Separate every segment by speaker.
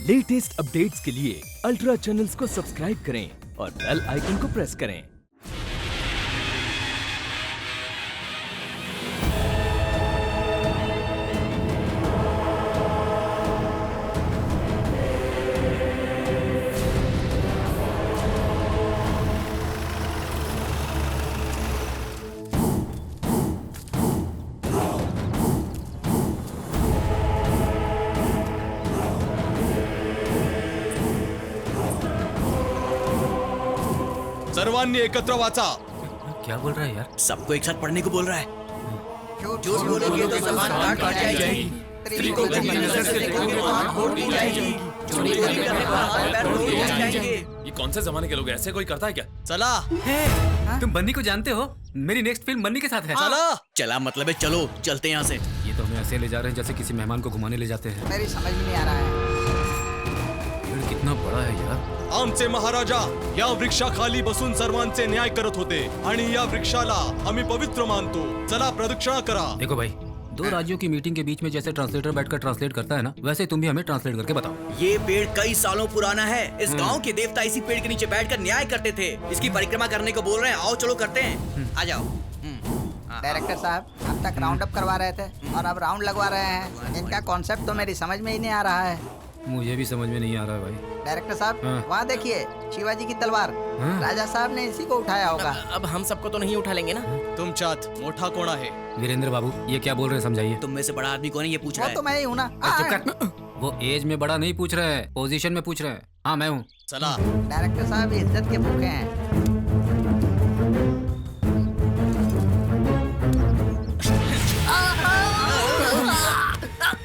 Speaker 1: Latest updates के लिए ultra channels को सब्सक्राइब करें और बेल आइकन को प्रेस करें।
Speaker 2: सर्वांनी एकत्र वाचा।
Speaker 3: क्या बोल रहा है यार?
Speaker 4: सबको एक साथ पढ़ने को बोल रहा है।
Speaker 5: झूठ बोलोगे तो जबान काट जाएगी।
Speaker 4: स्त्रियों की नजर से देखोगे तो आंख फोड़ दी जाएगी। चोरी करने पर हाथ पैर तोड़ दिए जाएंगे।
Speaker 2: ये कौन से जमाने के लोग हैं? ऐसे कोई करता है क्या?
Speaker 4: चला।
Speaker 3: तुम बन्नी को जानते हो? मेरी नेक्स्ट फिल्म बन्नी के साथ है।
Speaker 4: चला। चला मतलब है चलो, चलते हैं यहाँ से।
Speaker 3: ये तो हमें ऐसे ले जा रहे हैं जैसे किसी मेहमान को घुमाने ले जाते हैं।
Speaker 5: मेरी समझ में नहीं आ रहा है।
Speaker 3: पेड़ कितना बड़ा है यार।
Speaker 2: आमचे महाराजा या वृक्षाखाली बसून सर्वांचे न्याय करत होते आणि या वृक्षाला आम्ही पवित्र मानतो। चला प्रदक्षिणा करा।
Speaker 3: देखो भाई, दो राज्यों की मीटिंग के बीच में जैसे ट्रांसलेटर बैठकर ट्रांसलेट करता है ना, वैसे तुम भी हमें ट्रांसलेट करके बताओ।
Speaker 4: ये पेड़ कई सालों पुराना है। इस गांव के देवता इसी पेड़ के नीचे बैठकर न्याय करते थे। इसकी परिक्रमा करने को बोल रहे हैं। आओ चलो करते हैं। आ जाओ।
Speaker 5: डायरेक्टर साहब, अब तक राउंड अप करवा रहे थे और अब राउंड लगवा रहे हैं। इनका कॉन्सेप्ट तो मेरी समझ में ही नहीं आ रहा है।
Speaker 3: मुझे भी समझ में नहीं आ रहा है भाई।
Speaker 5: डायरेक्टर साहब, वहाँ देखिए शिवाजी की तलवार। राजा साहब ने इसी को उठाया होगा।
Speaker 4: अब हम सबको तो नहीं उठा लेंगे ना।
Speaker 2: तुमच्यात मोठा कोण आहे?
Speaker 3: वीरेंद्र बाबू, ये क्या बोल रहे हैं समझाइए।
Speaker 4: तुम में से बड़ा आदमी कौन है ये पूछ रहा
Speaker 5: वो
Speaker 4: है।
Speaker 5: तो मैं ही हूँ ना।
Speaker 3: चुप कर। वो एज में बड़ा नहीं पूछ रहे हैं, पोजीशन में पूछ रहे हैं। हाँ मैं हूँ।
Speaker 2: चला।
Speaker 5: डायरेक्टर साहब इज्जत के भूखे हैं।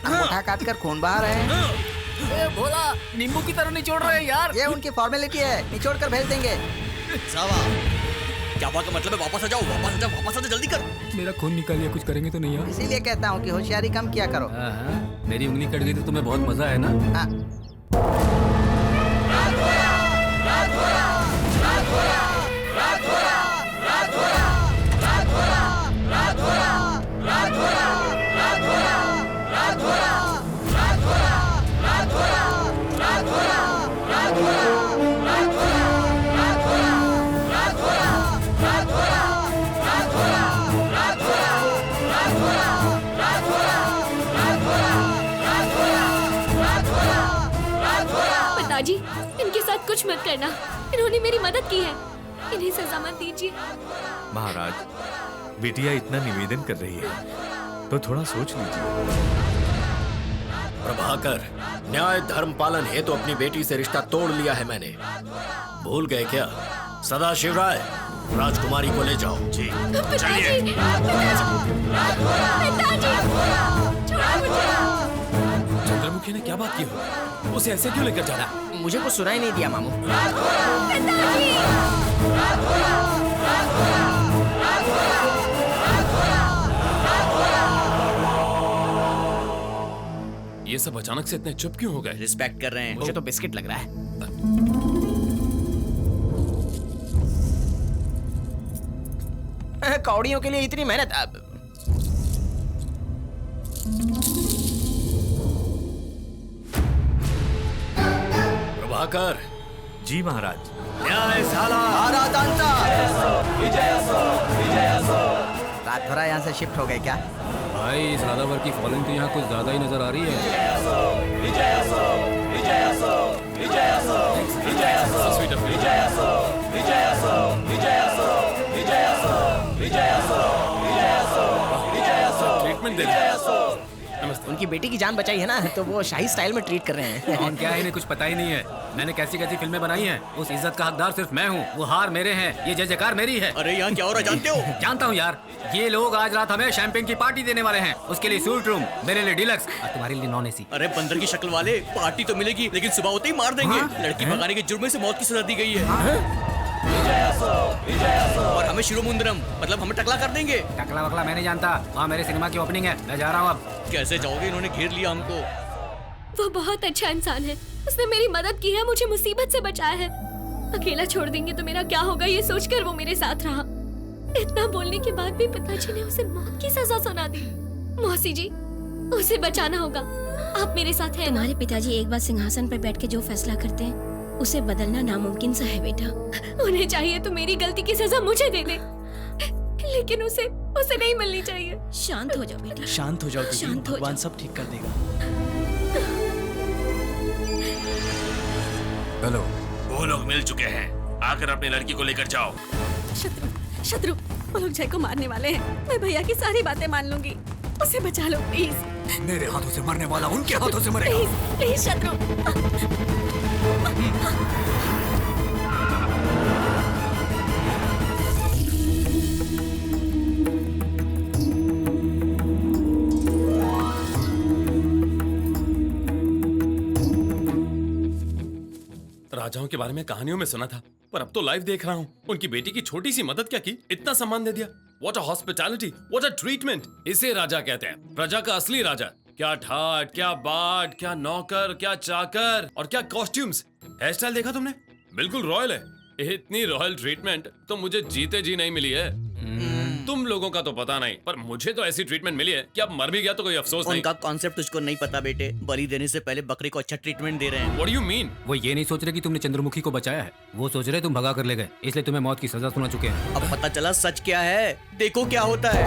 Speaker 5: मुट्ठा काट कर खून बहा रहे हैं।
Speaker 3: भोला, नींबू की तरह निचोड़ रहे हैं यार।
Speaker 5: ये उनकी फॉर्मेलिटी है, निचोड़ कर भेज देंगे।
Speaker 2: जावा।
Speaker 4: क्या बात का मतलब है? वापस आ जाओ, वापस आ जाओ, वापस आ जाओ, जल्दी करो।
Speaker 3: मेरा खून निकालिए, कुछ करेंगे तो नहीं यार?
Speaker 5: इसीलिए कहता हूँ कि होशियारी कम किया करो।
Speaker 3: मेरी उंगली कट गई तो तुम्हें बहुत मजा है ना?
Speaker 5: हाँ।
Speaker 6: पिताजी, इनके साथ कुछ मत करना। इन्होंने मेरी मदद की है। इन्हें सजा मत दीजिए।
Speaker 7: महाराज, बिटिया इतना निवेदन कर रही है तो थोड़ा सोच लीजिए।
Speaker 8: प्रभाकर, न्याय धर्म पालन हेतु अपनी बेटी से रिश्ता तोड़ लिया है मैंने। भूल गए क्या? सदाशिव राय, राजकुमारी को ले जाओ। जी
Speaker 6: पिताजी, पिताजी, छोड़ो मुझे।
Speaker 2: चंद्रमुखी ने क्या बात की हो? उसे ऐसे क्यों लेकर जाना?
Speaker 4: मुझे कुछ सुनाई नहीं दिया मामू।
Speaker 2: ये सब अचानक से इतने चुप क्यों हो गए?
Speaker 4: रिस्पेक्ट कर रहे हैं। मुझे तो बिस्किट लग रहा है। कौड़ियों के लिए इतनी मेहनत।
Speaker 8: प्रभाकर।
Speaker 7: जी महाराज।
Speaker 8: न्याय साला।
Speaker 5: रात भरा यहाँ से शिफ्ट हो गए क्या?
Speaker 3: भाई, इस राधावर की फॉलोइंग तो यहाँ कुछ ज्यादा ही नजर आ रही है।
Speaker 2: ट्रीटमेंट दे रहे।
Speaker 4: उनकी बेटी की जान बचाई है ना, तो वो शाही स्टाइल में ट्रीट कर रहे हैं।
Speaker 3: और क्या है, इन्हें कुछ पता ही नहीं है। मैंने कैसी कैसी फिल्में बनाई हैं। उस इज्जत का हकदार सिर्फ मैं हूँ। वो हार मेरे हैं, ये जय जयकार मेरी है।
Speaker 4: अरे यहाँ क्या हो रहा है जानते हो?
Speaker 3: जानता हूँ यार। ये लोग आज रात हमें शैंपेन की पार्टी देने वाले हैं। उसके लिए सूट रूम, मेरे लिए डिलक्स और तुम्हारे लिए नॉन एसी।
Speaker 4: अरे बंदर की शक्ल वाले, पार्टी तो मिलेगी लेकिन सुबह होते ही मार देंगे। लड़की भगाने के जुर्म से मौत की सजा दी गई है। और हमें शिरोमुंदरम मतलब हमें टकला कर देंगे।
Speaker 3: टकला वकला मैं नहीं जानता। वहाँ मेरे सिनेमा की ओपनिंग है, मैं जा रहा हूँ अब।
Speaker 4: कैसे जाओगे? इन्होंने घेर लिया हमको।
Speaker 6: वो बहुत अच्छा इंसान है। उसने मेरी मदद की है, मुझे मुसीबत से बचाया है। अकेला छोड़ देंगे तो मेरा क्या होगा ये सोचकर वो मेरे साथ रहा। इतना बोलने के बाद भी पिताजी ने उसे मौत की सजा सुना दी। मौसी जी, उसे बचाना होगा। आप मेरे साथ हैं ना?
Speaker 9: तुम्हारे पिताजी एक बार सिंहासन पर बैठ के जो फैसला करते हैं उसे बदलना नामुमकिन सा है बेटा।
Speaker 6: उन्हें चाहिए तो मेरी गलती की सजा मुझे दे दे, लेकिन उसे नहीं मिलनी चाहिए।
Speaker 9: शांत हो जाओ बेटा,
Speaker 4: शांत हो जाओ दीदी,
Speaker 9: शांत हो
Speaker 4: भगवान
Speaker 9: जाओ।
Speaker 4: सब ठीक कर देगा।
Speaker 7: हेलो।
Speaker 8: वो लोग मिल चुके हैं, आकर अपनी लड़की को लेकर जाओ।
Speaker 6: शत्रु, वो लोग जय को मारने वाले हैं। मैं भैया की सारी बातें मान लूंगी। उसे बचा लो प्लीज।
Speaker 3: मेरे हाथों से मरने वाला उनके हाथों से मरेगा।
Speaker 6: प्लीज प्लीज शत्रु।
Speaker 10: राजाओं के बारे में कहानियों में सुना था, पर अब तो लाइव देख रहा हूँ। उनकी बेटी की छोटी सी मदद क्या की, इतना सम्मान दे दिया। What a hospitality, what a treatment. इसे राजा कहते हैं, प्रजा का असली राजा। क्या ठाट, क्या बाट, क्या नौकर, क्या चाकर और क्या कॉस्ट्यूम्स। हेयर स्टाइल देखा तुमने, बिल्कुल रॉयल है। इतनी रॉयल ट्रीटमेंट तो मुझे जीते जी नहीं मिली है। तुम लोगों का तो पता नहीं, पर मुझे तो ऐसी ट्रीटमेंट मिली है कि अब मर भी गया तो कोई अफसोस नहीं।
Speaker 4: उनका कॉन्सेप्ट तुझको नहीं पता बेटे, बलि देने से पहले बकरे को अच्छा ट्रीटमेंट दे रहे हैं।
Speaker 10: What do you mean?
Speaker 3: वो ये नहीं सोच रहे कि तुमने चंद्रमुखी को बचाया है, वो सोच रहे तुम भगा कर ले गए, इसलिए तुम्हें मौत की सजा सुना चुके हैं।
Speaker 4: अब पता चला सच क्या है, देखो क्या होता है।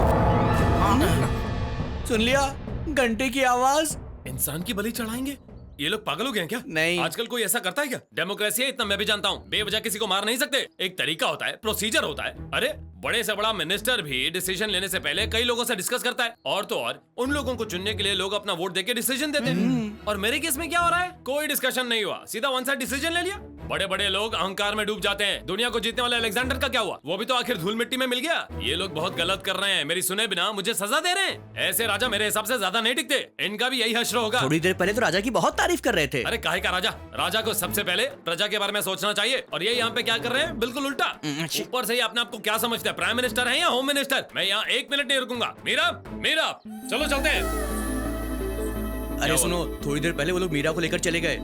Speaker 4: सुन लिया घंटे की आवाज।
Speaker 10: इंसान की बलि चढ़ाएंगे? ये लोग पागल हो गए हैं क्या?
Speaker 4: नहीं।
Speaker 10: आजकल कोई ऐसा करता है क्या? डेमोक्रेसी है, इतना मैं भी जानता हूँ। बेवजह किसी को मार नहीं सकते, एक तरीका होता है, प्रोसीजर होता है। अरे बड़े से बड़ा मिनिस्टर भी डिसीजन लेने से पहले कई लोगों से डिस्कस करता है, और तो और उन लोगों को चुनने के लिए लोग अपना वोट देके डिसीजन देते हैं। और मेरे केस में क्या हो रहा है, कोई डिस्कशन नहीं हुआ, सीधा वन साइड डिसीजन ले लिया। बड़े बड़े लोग अहंकार में डूब जाते हैं। दुनिया को जीतने वाले अलेक्जेंडर का क्या हुआ, वो भी तो आखिर धूल मिट्टी में मिल गया। ये लोग बहुत गलत कर रहे हैं, मेरी सुने बिना मुझे सजा दे रहे हैं। ऐसे राजा मेरे हिसाब से ज्यादा नहीं टिकते, इनका भी यही हश्र होगा।
Speaker 4: थोड़ी देर पहले तो राजा की बहुत तारीफ कर रहे थे।
Speaker 10: अरे काहे का राजा, राजा को सबसे पहले प्रजा के बारे में सोचना चाहिए, और ये यहाँ पे क्या कर रहे हैं, बिल्कुल उल्टा। ऊपर से ये अपने आप को क्या समझते हैं, प्राइम मिनिस्टर है या होम मिनिस्टर। मैं यहाँ 1 मिनट नहीं रुकूंगा। मीरा, मीरा, चलो चलते हैं।
Speaker 4: अरे सुनो, थोड़ी देर पहले वो लोग मीरा को लेकर चले गए।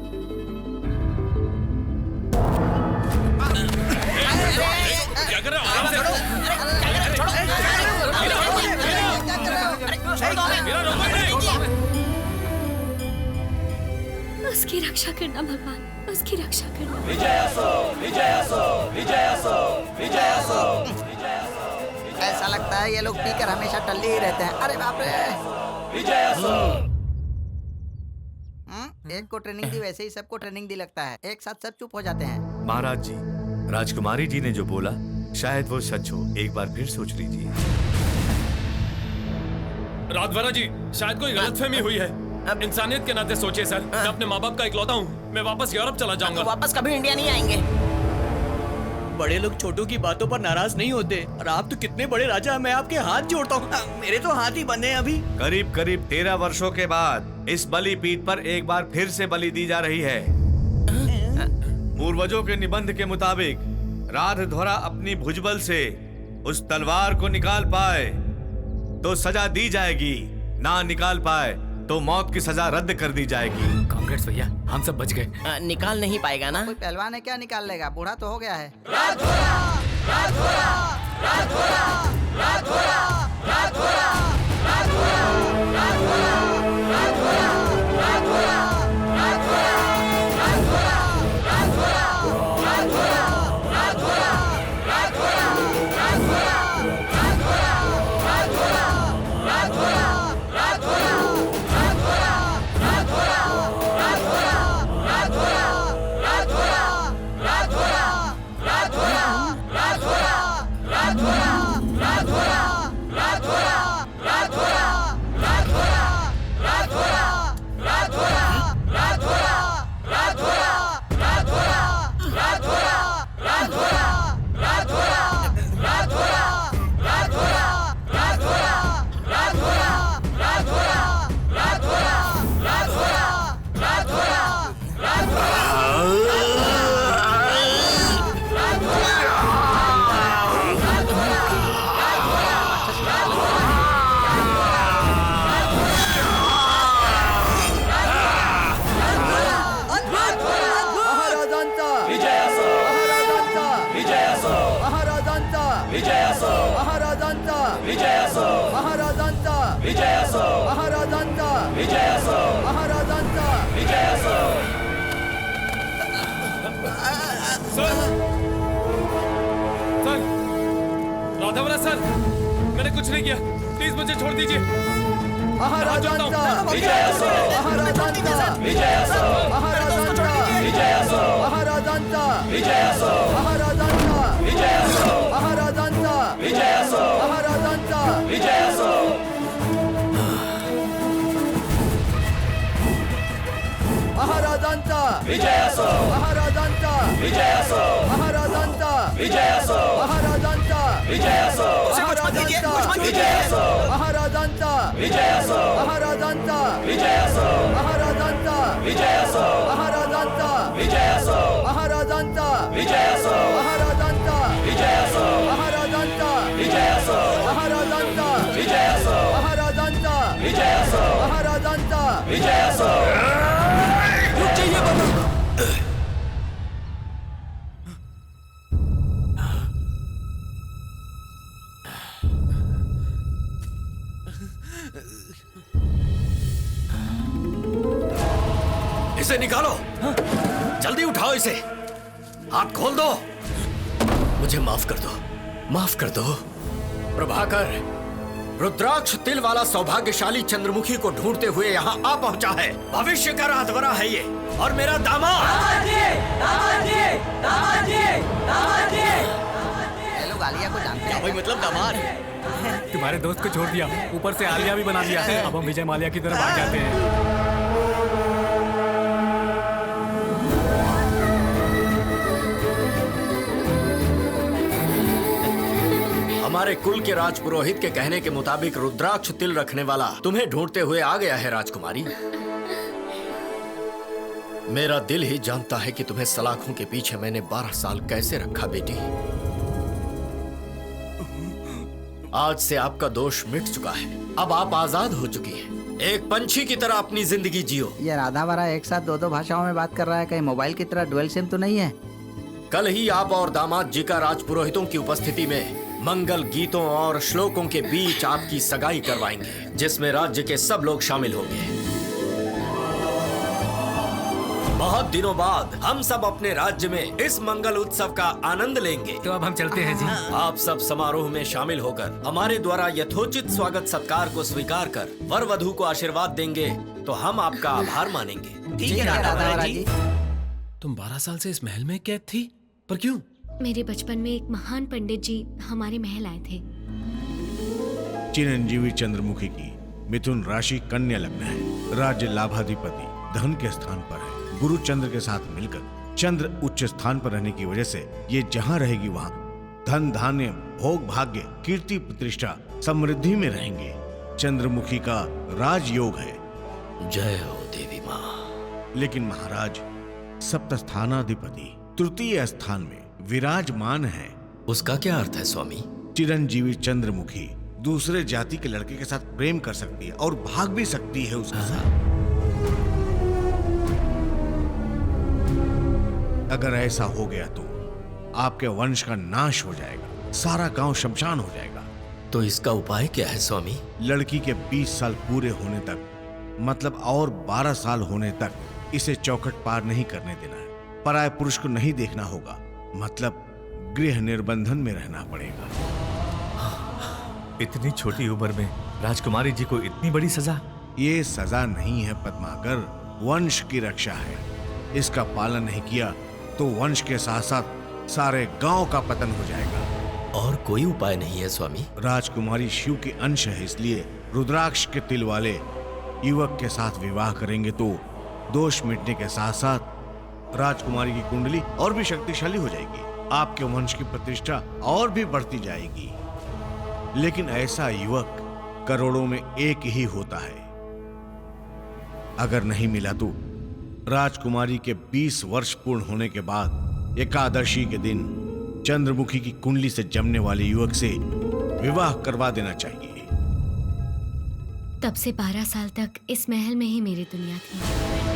Speaker 10: क्या कर रहे हो, आराम से करो। मीरा, रोको नहीं।
Speaker 6: उसकी रक्षा करना भगवान, उसकी रक्षा करना।
Speaker 5: ऐसा लगता है ये लोग पीकर हमेशा टल्ली ही रहते हैं। अरे बाप रे। एक को ट्रेनिंग दी वैसे ही सबको ट्रेनिंग दी लगता है, एक साथ सब चुप हो जाते हैं।
Speaker 7: महाराज जी, राजकुमारी जी ने जो बोला शायद वो सच हो, एक बार फिर सोच लीजिए।
Speaker 10: राजभरा जी, शायद कोई गलतफहमी हुई है। इंसानियत के नाते सोचिए सर, मैं अपने माँ बाप का इकलौता हूँ, मैं वापस यूरोप चला जाऊंगा।
Speaker 5: वापस कभी इंडिया नहीं आएंगे।
Speaker 4: बड़े लोग छोटों की बातों पर नाराज नहीं होते, और आप तो कितने बड़े राजा हैं, मैं आपके हाथ जोड़ता हूँ। मेरे तो हाथ ही बंधे हैं अभी।
Speaker 7: करीब करीब 13 वर्षों के बाद इस बलि पीठ पर एक बार फिर से बलि दी जा रही है। पूर्वजों के निबंध के मुताबिक राधध्वरा अपनी भुजबल से उस तलवार को निकाल पाए तो सजा दी जाएगी, ना निकाल पाए तो मौत की सजा रद्द कर दी जाएगी।
Speaker 3: कांग्रेस भैया, हम सब बच गए।
Speaker 5: निकाल नहीं पाएगा ना? कोई पहलवान है क्या निकाल लेगा, बूढ़ा तो हो गया है।
Speaker 10: कुछ नहीं किया, प्लीज मुझे छोड़ दीजिए।
Speaker 11: महाराजांचा विजयासो, महाराजांचा विजयासो, महाराजांचा विजयासो, महाराजांचा विजयासो, महाराजांचा विजयासो, महाराजांचा विजयासो, महाराजांचा विजयासो। महाराजांचा विजयासो, महाराजांचा विजयासो, महाराजांचा विजयासो, महाराजांचा विजयासो, महाराजांचा विजयासो, महाराजांचा विजयासो, महाराजांचा विजयासो, महाराजांचा विजयासो, महाराजांचा विजयासो, महाराजांचा विजयासो, महाराजांचा विजयासो, महाराजांचा विजयासो, महाराजांचा विजयासो, महाराजांचा विजयासो, महाराजांचा विजयासो। रुक जाइए बाबा।
Speaker 8: इसे निकालो, जल्दी उठाओ इसे, हाथ खोल दो। मुझे माफ कर दो, माफ कर दो। प्रभाकर, रुद्राक्ष तिल वाला सौभाग्यशाली चंद्रमुखी को ढूंढते हुए यहाँ आ पहुंचा है। भविष्य का राहतवरा है ये, और मेरा दामाद।
Speaker 5: ये लोग आलिया को जानते हैं।
Speaker 4: भाई मतलब दामाद
Speaker 3: तुम्हारे दोस्त को छोड़ दिया, ऊपर से आलिया भी बना दिया। अब हम विजय माल्या की तरफ आ जाते हैं।
Speaker 8: हमारे कुल के राजपुरोहित के कहने के मुताबिक रुद्राक्ष तिल रखने वाला तुम्हें ढूंढते हुए आ गया है राजकुमारी। मेरा दिल ही जानता है कि तुम्हें सलाखों के पीछे मैंने 12 साल कैसे रखा बेटी। आज से आपका दोष मिट चुका है, अब आप आजाद हो चुकी हैं। एक पंछी की तरह अपनी जिंदगी जियो।
Speaker 5: ये राधा वाला एक साथ दो भाषाओं में बात कर रहा है, कहीं मोबाइल की तरह डुअल सिम तो नहीं है?
Speaker 8: कल ही आप और दामाद जी का राजपुरोहितों की उपस्थिति में मंगल गीतों और श्लोकों के बीच आपकी सगाई करवाएंगे, जिसमें राज्य के सब लोग शामिल होंगे। बहुत दिनों बाद हम सब अपने राज्य में इस मंगल उत्सव का आनंद लेंगे।
Speaker 3: तो अब हम चलते हैं जी।
Speaker 8: आप सब समारोह में शामिल होकर हमारे द्वारा यथोचित स्वागत सत्कार को स्वीकार कर वर वधू को आशीर्वाद देंगे, तो हम आपका आभार मानेंगे।
Speaker 5: ठीक है राधा जी।
Speaker 10: तुम 12 साल से इस महल में कैद थी, पर क्यों?
Speaker 6: मेरे बचपन में एक महान पंडित जी हमारे महल आए थे।
Speaker 12: चिरंजीवी चंद्रमुखी की मिथुन राशि कन्या लग्न है। राज्य लाभाधिपति धन के स्थान पर है। गुरु चंद्र के साथ मिलकर चंद्र उच्च स्थान पर रहने की वजह से ये जहाँ रहेगी वहाँ धन धान्य भोग भाग्य कीर्ति प्रतिष्ठा समृद्धि में रहेंगे। चंद्रमुखी का राजयोग है।
Speaker 8: जय हो देवी माँ।
Speaker 12: लेकिन महाराज सप्त स्थानाधिपति तृतीय स्थान में विराजमान है।
Speaker 8: उसका क्या अर्थ है स्वामी?
Speaker 12: चिरंजीवी चंद्रमुखी दूसरे जाति के लड़के के साथ प्रेम कर सकती है और भाग भी सकती है उसके साथ। अगर ऐसा हो गया तो आपके वंश का नाश हो जाएगा, सारा गांव शमशान हो जाएगा।
Speaker 8: तो इसका उपाय क्या है स्वामी?
Speaker 12: लड़की के 20 साल पूरे होने तक, मतलब और 12 साल होने तक इसे चौखट पार नहीं करने देना है। पराये पुरुष को नहीं देखना होगा, मतलब गृह निर्बंधन में रहना पड़ेगा।
Speaker 7: इतनी छोटी उम्र में राजकुमारी जी को इतनी बड़ी सजा?
Speaker 12: ये सजा नहीं है पद्माकर, वंश की रक्षा है। इसका पालन नहीं किया तो वंश के साथ साथ सारे गांव का पतन हो जाएगा।
Speaker 8: और कोई उपाय नहीं है स्वामी?
Speaker 12: राजकुमारी शिव के अंश है, इसलिए रुद्राक्ष के तिल वाले युवक के साथ विवाह करेंगे तो दोष मिटने के साथ साथ राजकुमारी की कुंडली और भी शक्तिशाली हो जाएगी। आपके वंश की प्रतिष्ठा और भी बढ़ती जाएगी। लेकिन ऐसा युवक करोड़ों में एक ही होता है। अगर नहीं मिला तो राजकुमारी के 20 वर्ष पूर्ण होने के बाद एकादशी के दिन चंद्रमुखी की कुंडली से जमने वाले युवक से विवाह करवा देना चाहिए।
Speaker 6: तब से 12 साल तक इस महल में ही मेरी दुनिया थी।